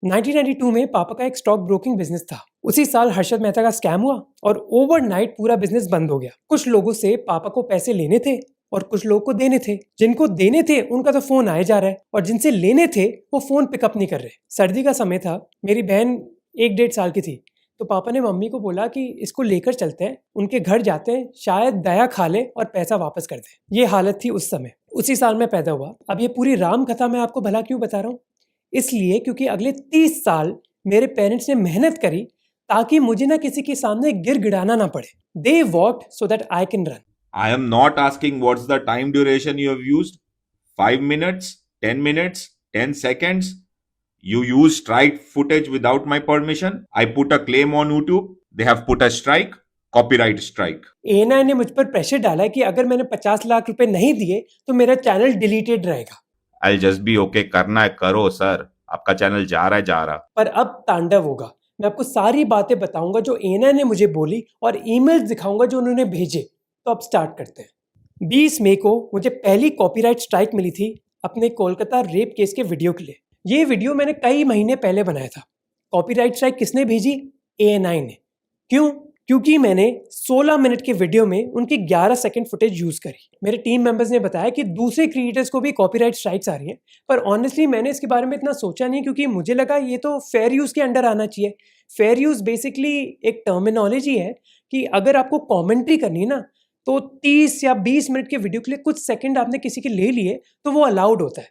1992 में पापा का एक स्टॉक ब्रोकिंग बिजनेस था। उसी साल हर्षद मेहता का स्कैम हुआ और ओवरनाइट पूरा बिजनेस बंद हो गया। कुछ लोगों से पापा को पैसे लेने थे और कुछ लोगों को देने थे। जिनको देने थे उनका तो फोन आए जा रहा है और जिनसे लेने थे वो फोन पिकअप नहीं कर रहे। सर्दी का समय था, मेरी बहन 1-1.5 साल की थी, तो पापा ने मम्मी को बोला कि इसको लेकर चलते हैं, उनके घर जाते हैं, शायद दया खा ले और पैसा वापस कर दे। ये हालत थी उस समय। उसी साल में पैदा हुआ। अब ये पूरी राम कथा मैं आपको भला क्यों बता रहा हूँ? इसलिए क्योंकि अगले 30 साल मेरे पेरेंट्स ने मेहनत करी ताकि मुझे ना किसी के सामने गिर गिड़ाना ना पड़े। They walked so that I can run. I am not asking what's the time duration you have used. 5 minutes, 10 minutes, 10 seconds. You use strike footage without my permission. I put a claim on YouTube. They have put a strike. Copyright strike. ANI ने मुझ पर pressure डाला कि अगर मैंने 50 लाख रुपए नहीं दिए तो मेरा चैनल डिलीटेड रहेगा। I'll just be okay. करना है करो सर, आपका चैनल जा रहा है जा रहा। पर अब तांडव होगा। मैं आपको सारी बातें बताऊंगा जो ANI ने मुझे बोली और ईमेल्स दिखाऊंगा जो उन्होंने भेजे। तो अब स्टार्ट करते हैं। 20 मई को मुझे पहली कॉपीराइट स्ट्राइक मिली थी अपने कोलकाता रेप केस के वीडियो के लिए। ये वीडियो मैंने कई महीने पहले बनाया था। कॉपीराइट स्ट्राइक किसने भेजी? ANI ने। क्यों? क्योंकि मैंने 16 मिनट के वीडियो में उनकी 11 सेकंड फुटेज यूज करी। मेरे टीम मेंबर्स ने बताया कि दूसरे क्रिएटर्स को भी कॉपीराइट स्ट्राइक्स आ रही हैं, पर ऑनेस्टली मैंने इसके बारे में इतना सोचा नहीं क्योंकि मुझे लगा ये तो फेयर यूज के अंडर आना चाहिए। फेयर यूज बेसिकली एक टर्मिनोलॉजी है कि अगर आपको कॉमेंट्री करनी है ना, तो 30 या 20 मिनट के वीडियो के लिए कुछ सेकंड आपने किसी के ले लिए तो वो अलाउड होता है।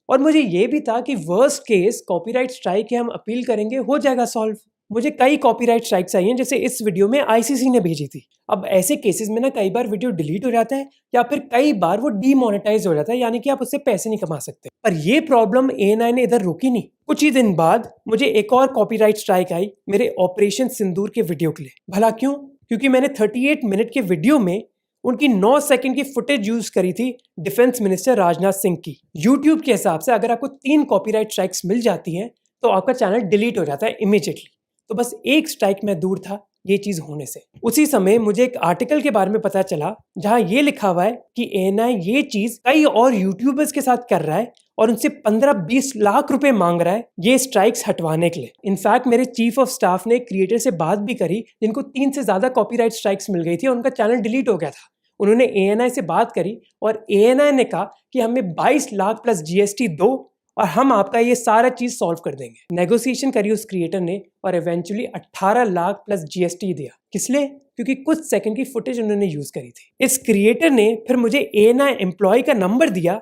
और मुझे ये भी था कि वर्स्ट केस कॉपीराइट स्ट्राइक है, हम अपील करेंगे, हो जाएगा सॉल्व। मुझे कई कॉपीराइट स्ट्राइक्स आई हैं, जैसे इस वीडियो में ICC ने भेजी थी। अब ऐसे केसेस में ना कई बार वीडियो डिलीट हो जाता है या फिर कई बार वो डीमोनेटाइज हो जाता है, यानी कि आप उससे पैसे नहीं कमा सकते। पर ये प्रॉब्लम ANI ने इधर रोकी नहीं। कुछ ही दिन बाद मुझे एक और कॉपीराइट स्ट्राइक आई मेरे ऑपरेशन सिंदूर के वीडियो के लिए। भला क्यों? क्योंकि मैंने 38 मिनट के वीडियो में उनकी 9 सेकंड की फुटेज यूज करी थी डिफेंस मिनिस्टर राजनाथ सिंह की। यूट्यूब के हिसाब से अगर आपको 3 कॉपीराइट स्ट्राइक्स मिल जाती हैं तो आपका चैनल डिलीट हो जाता है इमीडिएटली। तो बस एक स्ट्राइक में दूर था ये चीज होने से। उसी समय मुझे एक आर्टिकल के बारे में पता चला जहां ये लिखा हुआ है कि ANI ये चीज कई और यूट्यूबर्स के साथ कर रहा है और उनसे 15-20 लाख रुपए मांग रहा है ये स्ट्राइक्स हटवाने के लिए। इनफैक्ट मेरे चीफ ऑफ स्टाफ ने क्रिएटर से बात भी करी जिनको 3 से ज्यादा कॉपीराइट स्ट्राइक्स मिल गई थी और उनका चैनल डिलीट हो गया था। उन्होंने ANI से बात करी और ANI ने कहा कि हमें 22 लाख प्लस GST दो और हम आपका ये सारा चीज सॉल्व कर देंगे। नेगोशिएशन करी उस क्रिएटर ने और इवेंचुअली 18 लाख प्लस GST दिया। किस लिए? क्योंकि कुछ सेकंड की फुटेज उन्होंने यूज करी थी। इस क्रिएटर ने फिर मुझे ANI एम्प्लॉय का नंबर दिया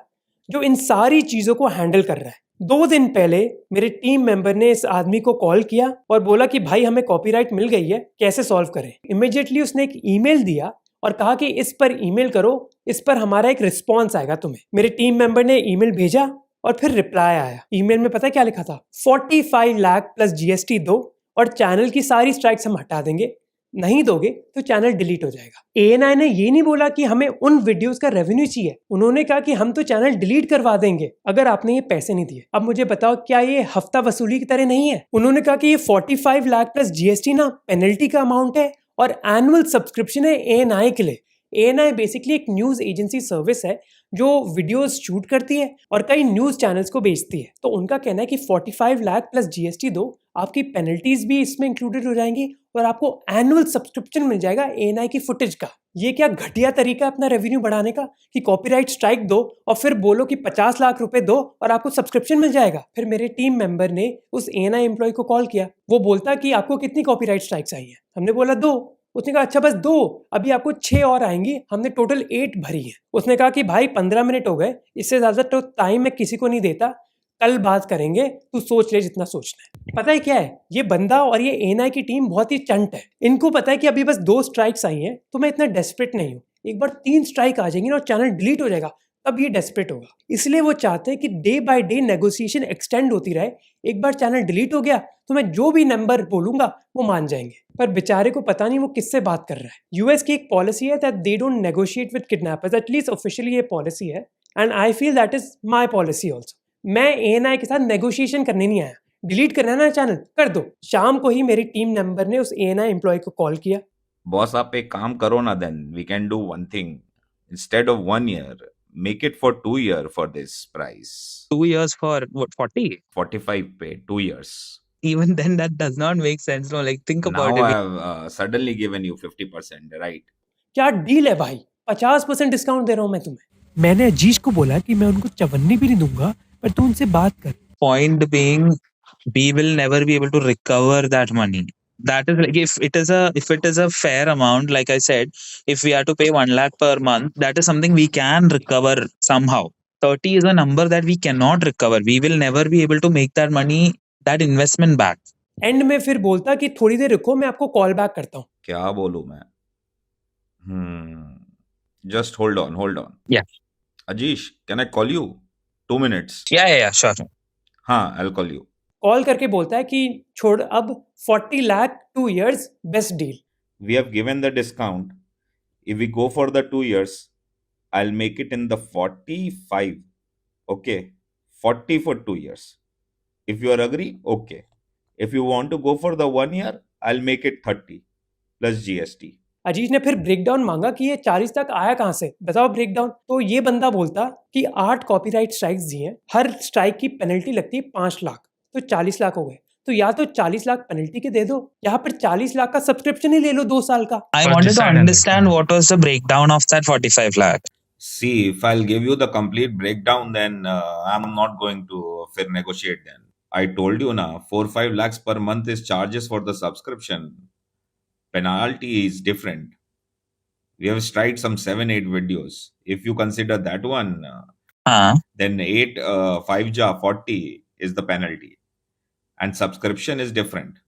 जो इन सारी चीजों को हैंडल कर रहा है। 2 दिन पहले मेरे टीम मेंबर ने इस आदमी को कॉल किया और बोला कि भाई हमें कॉपीराइट मिल गई है, कैसे सॉल्व करें। इमीडिएटली उसने एक ईमेल दिया और कहा कि इस पर ईमेल करो, इस पर हमारा एक रिस्पॉन्स आएगा तुम्हें। मेरे टीम मेंबर ने ईमेल भेजा और फिर रिप्लाई आया। ईमेल में पता क्या लिखा था? 45 लाख प्लस GST दो और चैनल की सारी स्ट्राइक्स हम हटा देंगे, नहीं दोगे तो चैनल डिलीट हो जाएगा। ANI ने ये नहीं बोला कि हमें उन वीडियोस का रेवेन्यू चाहिए, उन्होंने कहा कि हम तो चैनल डिलीट करवा देंगे अगर आपने ये पैसे नहीं दिए। अब मुझे बताओ क्या ये हफ्ता वसूली की तरह नहीं है? उन्होंने कहा कि ये 45 लाख प्लस GST ना पेनल्टी का अमाउंट है और एनुअल सब्सक्रिप्शन है ANI के लिए। ANI बेसिकली एक न्यूज एजेंसी सर्विस है जो वीडियोस शूट करती है और कई न्यूज चैनल्स को बेचती है। तो उनका कहना है कि 45 लाख प्लस GST दो, आपकी पेनल्टीज भी इसमें इंक्लूडेड हो जाएंगी और आपको एनुअल सब्सक्रिप्शन मिल जाएगा ANI की फुटेज का। ये क्या घटिया तरीका है अपना रेवेन्यू बढ़ाने का कि कॉपीराइट स्ट्राइक दो और फिर बोलो कि 50 लाख रुपए दो और आपको सब्सक्रिप्शन मिल जाएगा। फिर मेरे टीम मेंबर ने उस ANI एम्प्लॉय को कॉल किया। वो बोलता कि आपको कितनी कॉपीराइट स्ट्राइक्स आई है? हमने बोला 2। उसने कहा अच्छा बस 2, अभी आपको 6 और आएंगी। हमने टोटल 8 भरी है। उसने कहा कि भाई 15 मिनट हो गए, इससे ज्यादा तो टाइम मैं किसी को नहीं देता, कल बात करेंगे, तू सोच ले जितना सोचना है। पता है क्या है, ये बंदा और ये ANI की टीम बहुत ही चंट है। इनको पता है कि अभी बस 2 स्ट्राइक्स आई हैं तो मैं इतना डेस्परेट नहीं हूँ। एक बार 3 स्ट्राइक आ जाएंगी ना और चैनल डिलीट हो जाएगा, तब ये डेस्परेट होगा। इसलिए वो चाहते हैं कि day by day negotiation extend होती रहे। एक बार चैनल डिलीट हो गया तो मैं जो भी नंबर बोलूंगा वो मान जाएंगे। पर बेचारे को पता नहीं वो किससे बात कर रहा है। US की एक पॉलिसी है that they don't negotiate with kidnappers, at least officially ये पॉलिसी है and I feel that is my policy also. मैं ANI के साथ नेगोशिएशन करने नहीं आया। डिलीट करना है ना चैनल, कर दो। शाम को ही मेरी टीम मेंबर ने उस ANI एम्प्लॉय को कॉल किया। बॉस आप एक काम करो ना, then we can do one thing. Instead of 1 year make it for 2 year for this price. 2 years for what, 40? 45 pay, 2 years. Even then, that does not make sense. No, like think Now about I it. have suddenly given you 50%, right? क्या deal है भाई, 50% discount दे रहा हूँ मैं तुम्हें। मैंने अजीज को बोला कि मैं उनको चवन्नी भी नहीं दूंगा, पर तू उनसे बात कर। Point being, we will never be able to recover that money. That is like if it is a fair amount, like I said, if we are to pay 1 lakh per month, that is something we can recover somehow. 30 is a number that we cannot recover. We will never be able to make that money, that investment back. And में फिर बोलता कि थोड़ी देर रुको, मैं आपको call back करता हूँ। क्या बोलूं मैं? Just hold on. Yeah. Ajish, can I call you? 2 minutes. Yeah, sure. हाँ, I'll call you. कॉल करके बोलता है कि छोड़, अब 40 lakh 2 years best deal. We have given the discount. If we go for the 2 years, I'll make it in the 45. Okay, 40 for 2 years. If you are agree, okay. If you want to go for the 1 year, I'll make it 30 plus GST. अजीज ने फिर breakdown मांगा कि ये 40 तक आया कहाँ से, बताओ ब्रेकडाउन। तो ये बंदा बोलता कि 8 कॉपीराइट स्ट्राइक्स दिए हैं, हर स्ट्राइक की पेनल्टी लगती है 5 लाख, तो 40 लाख हो गए। तो या तो 40 लाख पेनल्टी के दे दो, या फिर 40 लाख का सब्सक्रिप्शन ही ले लो 2 साल का। I wanted to understand what was the breakdown of that 45 lakh. See, if I'll give you the complete breakdown, then I'm not going to fair negotiate then. I told you now, 4-5 lakhs per month is charges for the subscription. Penalty is different. We have striked some 7-8 videos. If you consider that one, then 5 ja 40 is the penalty. And subscription is different.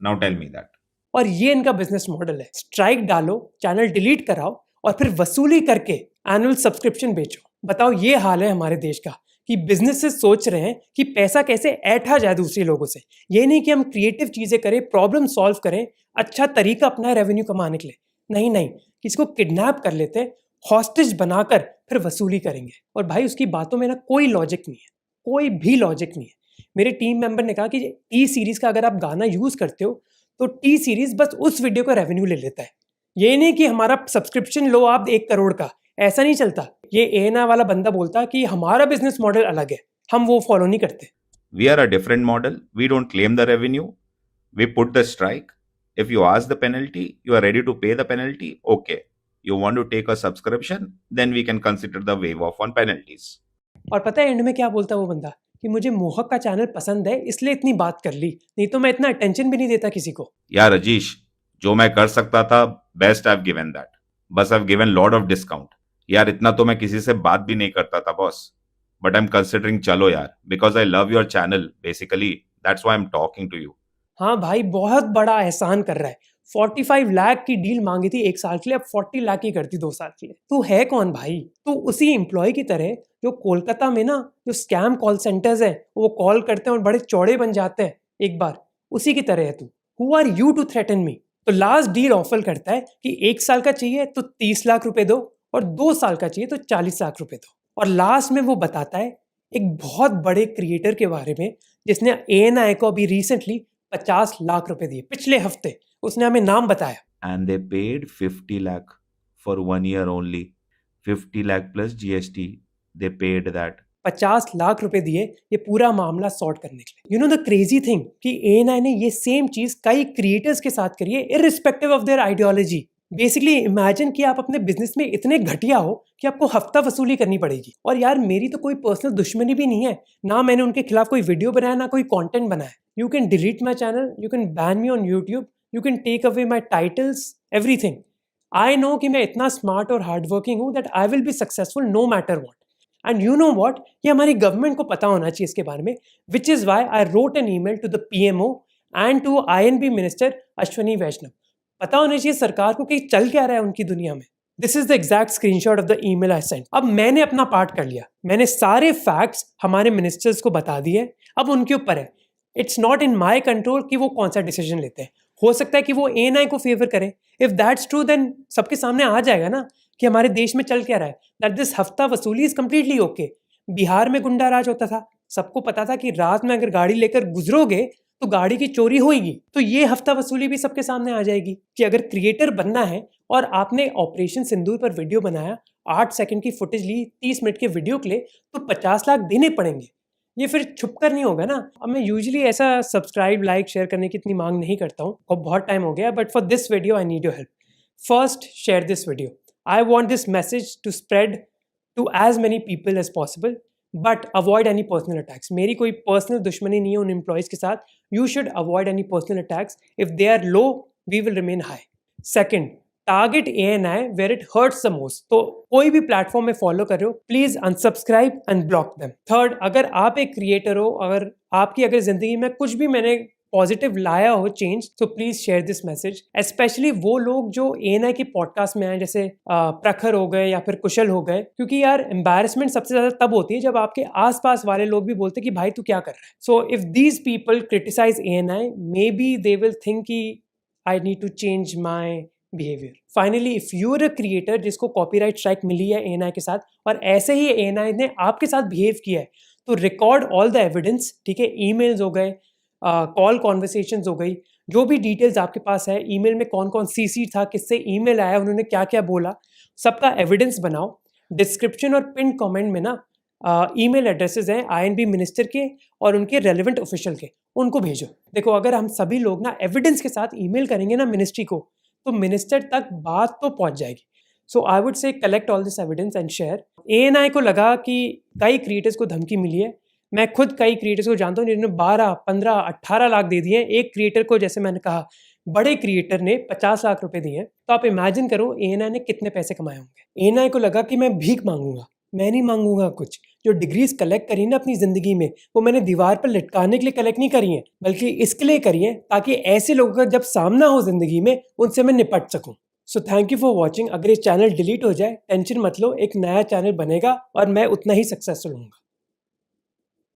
Now tell me that. और ये इनका business model है, strike डालो, channel delete कराओ और फिर वसूली करके एनुअल सब्सक्रिप्शन बेचो। बताओ, ये हाल है हमारे देश का कि बिजनेसेस सोच रहे हैं कि पैसा कैसे ऐंठा जाए दूसरे लोगों से। ये नहीं कि हम क्रिएटिव चीजें करें, प्रॉब्लम सॉल्व करें, अच्छा तरीका अपना रेवेन्यू कमाने के लिए। नहीं, किसी को किडनैप कर लेते हैं, हॉस्टेज बनाकर फिर वसूली करेंगे। और भाई उसकी बातों में ना कोई लॉजिक नहीं है, कोई भी लॉजिक नहीं है। मेरे टीम मेंबर ने कहा कि टी सीरीज का अगर आप गाना यूज करते हो तो टी सीरीज बस उस वीडियो का रेवेन्यू ले लेता है। ये नहीं कि हमारा सब्सक्रिप्शन लो आप 1 करोड़ का, ऐसा नहीं चलता। ये एना वाला बंदा बोलता कि हमारा बिजनेस मॉडल अलग है, हम वो फॉलो नहीं करते। We are a different model. We don't claim the revenue. We put the strike. If you ask the penalty, you are ready to pay the penalty. Okay. You want to take a subscription, then we can consider the waive off on penalties. और पता है and में क्या बोलता है वो बंदा कि मुझे मोहक का चैनल पसंद है इसलिए इतनी बात कर ली, नहीं तो मैं इतना अटेंशन भी नहीं देता किसी को। यार अजीश, जो मैं कर सकता था best I have given that. बस I have given lot of discount. यार इतना तो मैं किसी से बात भी नहीं करता था boss, but I am considering चलो यार, because I love your channel basically, that's why I am talking to you. हाँ भाई, बहुत बड़ा एहसान कर रहा है। 45 लाख की डील मांगी थी 1 साल के लिए, अब 40 लाख की करती 2 साल के लिए। तू है कौन भाई? तू उसी एम्प्लॉय की तरह जो कोलकाता में ना जो स्कैम कॉल सेंटर्स हैं वो कॉल करते हैं और बड़े चौड़े बन जाते हैं एक बार, उसी की तरह है तू। Who are you to threaten me? तो लास्ट डील ऑफर करता है कि 1 साल का चाहिए तो 30 लाख रुपए दो और 2 साल का चाहिए तो 40 लाख रुपए दो। और लास्ट में वो बताता है एक बहुत बड़े क्रिएटर के बारे में जिसने ANI को अभी रिसेंटली 50 लाख रुपए दिए, पिछले हफ्ते उसने हमें नाम बताया। And they paid 50 lakh for 1 year only. 50 lakh plus GST. They paid that. 50 lakh रुपए दिए ये पूरा मामला सॉर्ट करने के लिए। You know the crazy thing कि ANI ने ये सेम चीज कई क्रिएटर्स के साथ करी है, irrespective of their ideology. Basically imagine कि आप अपने बिजनेस में इतने घटिया हो कि आपको हफ्ता वसूली करनी पड़ेगी। और यार मेरी तो कोई पर्सनल दुश्मनी भी नहीं है, ना मैंने उनके खिलाफ कोई वीडियो बनाया ना कोई कंटेंट बनाया। You can delete my channel, you can ban me on YouTube, you can take away my titles, everything. I know कि मैं इतना स्मार्ट और हार्ड वर्किंग हूँ that I will be successful no matter what. And you know what, ये हमारी government को पता होना चाहिए इसके बारे में, which is why I wrote an email to the PMO and to INB minister Ashwini Vaishnaw. पता होना चाहिए सरकार को कि चल क्या रहा है उनकी दुनिया में। This is the exact screenshot of the email I sent. अब मैंने अपना पार्ट कर लिया, मैंने सारे फैक्ट्स हमारे मिनिस्टर्स को बता दिए, अब उनके ऊपर है। It's not in my control कि वो कौन सा डिसीजन लेते हैं। हो सकता है कि वो ANI को फेवर करें। इफ दैट्स ट्रू देन सबके सामने आ जाएगा ना कि हमारे देश में चल क्या रहा है, दैट दिस हफ्ता वसूली इज कम्प्लीटली ओके। बिहार में गुंडा राज होता था, सबको पता था कि रात में अगर गाड़ी लेकर गुजरोगे तो गाड़ी की चोरी होगी। तो ये हफ्ता वसूली भी सबके सामने आ जाएगी कि अगर क्रिएटर बनना है और आपने ऑपरेशन सिंदूर पर वीडियो बनाया, 8 सेकंड की फुटेज ली, 30 मिनट के वीडियो के लिए, तो 50 लाख देने पड़ेंगे। ये फिर छुप कर नहीं होगा ना। अब मैं यूजुअली ऐसा सब्सक्राइब, लाइक, शेयर करने की इतनी मांग नहीं करता हूँ और बहुत टाइम हो गया, but for this video I need your help. First, share this video. I want this message to spread to as many people as possible, but avoid any personal attacks. मेरी कोई पर्सनल दुश्मनी नहीं है उन employees के साथ। You should avoid any personal attacks. If they are low, we will remain high. Second, target ANI where it hurts the most. तो कोई भी प्लेटफॉर्म में फॉलो कर रहे हो, please unsubscribe and block them. Third, अगर आप एक क्रिएटर हो, अगर जिंदगी में कुछ भी मैंने पॉजिटिव लाया हो चेंज, तो please share this message. Specially वो लोग जो ANI के पॉडकास्ट में आए, जैसे प्रखर हो गए या फिर कुशल हो गए, क्योंकि यार एम्बैरेसमेंट सबसे ज्यादा तब होती है जब आपके आसपास वाले लोग भी बोलते कि भाई तू क्या कर रहा है। So if these people criticise ANI, maybe they will think कि I need to change my behaviour. Finally, if you are a creator जिसको कॉपीराइट स्ट्राइक मिली है ANI के साथ, और ऐसे ही ANI ने आपके साथ बिहेव किया है, तो रिकॉर्ड ऑल द एविडेंस। ठीक है, ईमेल्स हो गए, कॉल कॉन्वर्सेशंस हो गई, जो भी डिटेल्स आपके पास है, ईमेल में कौन कौन CC था, किससे ईमेल आया, उन्होंने क्या क्या बोला, सबका एविडेंस बनाओ। डिस्क्रिप्शन और पिन कमेंट में ना ईमेल एड्रेसेस हैं INB मिनिस्टर के और उनके रेलिवेंट ऑफिशियल के, उनको भेजो। देखो, अगर हम सभी लोग ना एविडेंस के साथ ईमेल करेंगे ना मिनिस्ट्री को, तो मिनिस्टर तक बात तो पहुंच जाएगी। So I would say collect all this evidence and share. ANI को लगा कि कई क्रिएटर्स को धमकी मिली है। मैं खुद कई क्रिएटर्स को जानता हूँ जिन्होंने 12, 15, 18 लाख दे दिए। एक क्रिएटर को, जैसे मैंने कहा, बड़े क्रिएटर ने 50 लाख रुपए दिए। तो आप इमेजिन करो ANI ने कितने पैसे कमाए होंगे। ANI को लगा कि मैं भीख मांगूंगा, मैं नहीं मांगूंगा कुछ। जो डिग्रीज कलेक्ट करी ना अपनी जिंदगी में, वो मैंने दीवार पर लटकाने के लिए कलेक्ट नहीं करी है, बल्कि इसके लिए करी है ताकि ऐसे लोगों का जब सामना हो जिंदगी में, उनसे मैं निपट सकूं। So thank you for watching. अगर ये चैनल डिलीट हो जाए, टेंशन मत लो, एक नया चैनल बनेगा और मैं उतना ही सक्सेसफुल हूँ।